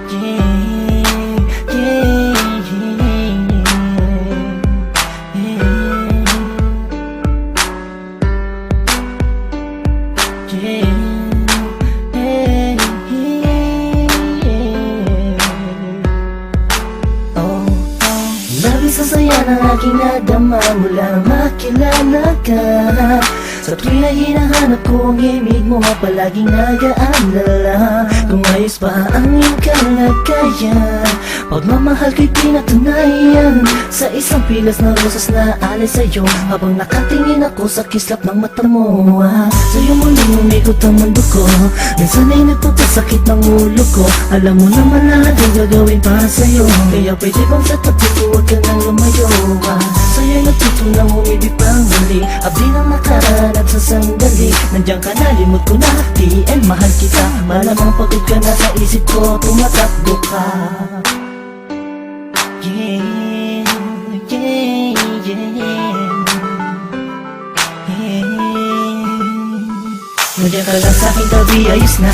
Labis ang saya ng aking nadama mula makilala ka. Sa tuwing na hinahanap ko ang imig mo, palaging nag-aalala kung ayos pa ang iyong kalagayan. Pagmamahal ko'y pinatunayan sa isang pilas na rosas na alay sa'yo, habang nakatingin ako sa kislap ng mata mo. Sa'yo muling umikot ang mundo ko, minsan ay nagpapasakit ng ulo ko. Alam mo naman lahat ang gagawin para sa'yo, kaya pwede bang sa tabi ko huwag ka nang lumayo. Sa'yo'y natutunang umibig pang muli, abdi ng nakaraan at sa sandali nandiyan ka na, limot ko na, di and mahal kita. Malamang pagod ka na sa isip ko, tumatakbo ka. Yeah, yeah, yeah, yeah. Nandiyan ka lang sa'king tabi, ayos na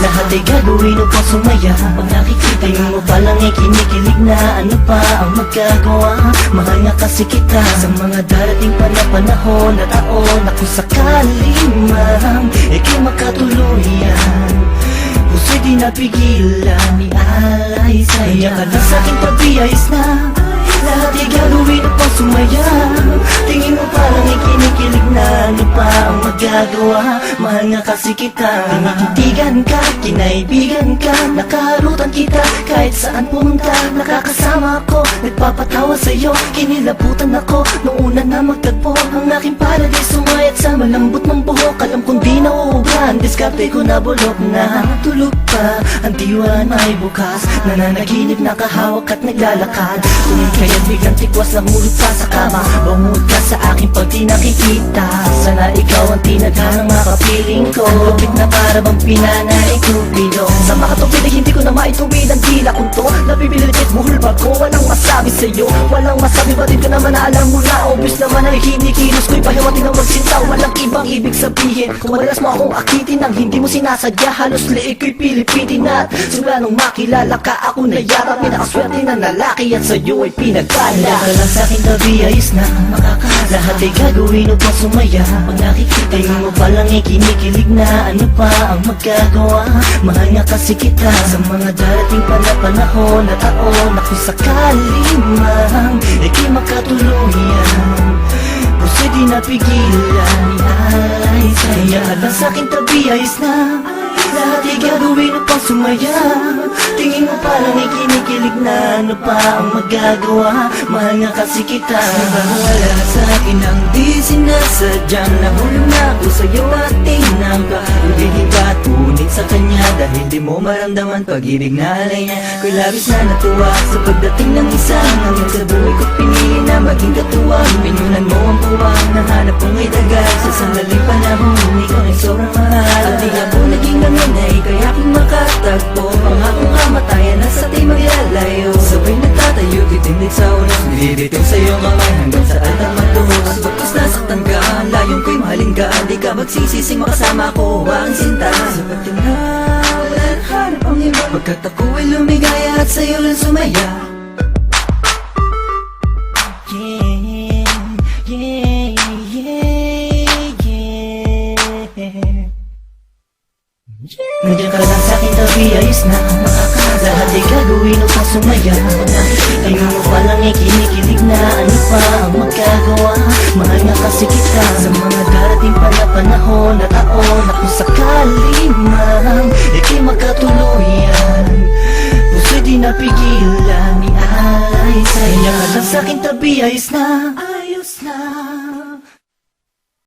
lahat ay gagawin upang sumaya. Pag nakikita mo palang ay kinikilig na, ano pa ang magagawa? Mahal nga kasi kita sa mga darating pa na panahon at taon. Ako sakali man ika'y makatuluyan, puso'y di napigilan, ialay sa'yo. Nandiyan ka lang sa'king tabi, ayos na lahat ay gagawin upang sumaya. Tingin mo parang ay kinikilig na, ano pa ang magagawa? Mahal nga kasi kita, tinitigan ka, kinaibigan ka, nakaharutan kita kahit saan pumunta. Nakakasama ako, nagpapatawa sa'yo, kinilabutan ako nung una na magtagpo. Ang aking paradise sumayat sa malambot ng buhok. Alam kong di nauuban, diskarte ko na bulok na. Tulog pa, ang diwa may bukas, nananaginip, nakahawak at naglalakad. Tumingin kaya't biglang tikwas na hulog pa sa kama. Bangod ka sa akin pag di nakikita, sana ikaw ang tinadhanang makapiling ko. Lupit na para bang pinanay kupido, sa makatupid ay hindi ko na maituwid ang tila kong to. Nabibilitit buhol ba ko, walang masabi sa'yo, walang masabi, batid ka naman na alam mo na. Obvious naman ay hindi kilos ko'y pahiwatin ng magsinta, walang ibang ibig sabihin. Kung madalas mo akong akitin nang hindi mo sinasadya, halos liig ko'y pilipitin at simula nung makilala ka, ako na yara pinakaswerte na lalaki at sa'yo ay pinagpala. Nandiyan ka lang sa'king tabi, ayos na lahat ay gagawin upang sumaya. Pag nakikita mo palang ay kinikilig na, ano pa ang magagawa? Mahal nga kasi kita sa mga darating pa na panahon at taon. Ako sakali man ika'y makatuluyan, puso'y di napigilan, ialay sa'yo. Nandiyan ka lang sa'king tabi, ayos na lahat ay gagawin upang sumaya. Tingin mo parang ay kinikilig na, ano pa ang magagawa? Mahal nga kasi kita. Wala sa akin ang di sinasadyang nahulog na ako sa'yo at tinangka. Hindi hibat, ngunit sa kanya dahil di mo maramdaman pag-ibig na alay niya. Ko'y labis na natuwa sa pagdating ng isang hanggang sa buhay ko't pinili na maging katuwang. Pinunan mo ang puwang, nahanap kong may dagat sa sandaling panahon, ikaw ay sobrang mahal. At di ako naging ganun ay kaya aking makatagpo, ang akong kamatayan na sa tayo maglalayo. Sabay nagtatayo, titindig sa ulas, nililitin sa iyong kamay hanggang sa altang matuhos. Pagkas nasaktan ka, ang layong ko'y mahalin ka, di ka magsisising makasama ko ang sinta. Sapat yun na walang hanap ang iba, pagkat ako ay lumigaya at sa'yo lang sumaya. Yeah, yeah, yeah, yeah. Nandiyan ka lang sa'king tabi, ayos na lahat ay gagawin upang sumaya. Tingin mo palang ay kinikilig na, ano pa ang magagawa? Mahal nga kasi kita sa mga darating pa na panahon at taon. Ako sakali man ika'y makatuluyan, puso'y di napigilan, ialay sa'yo. Nandiyan ka lang sa'king tabi, ayos na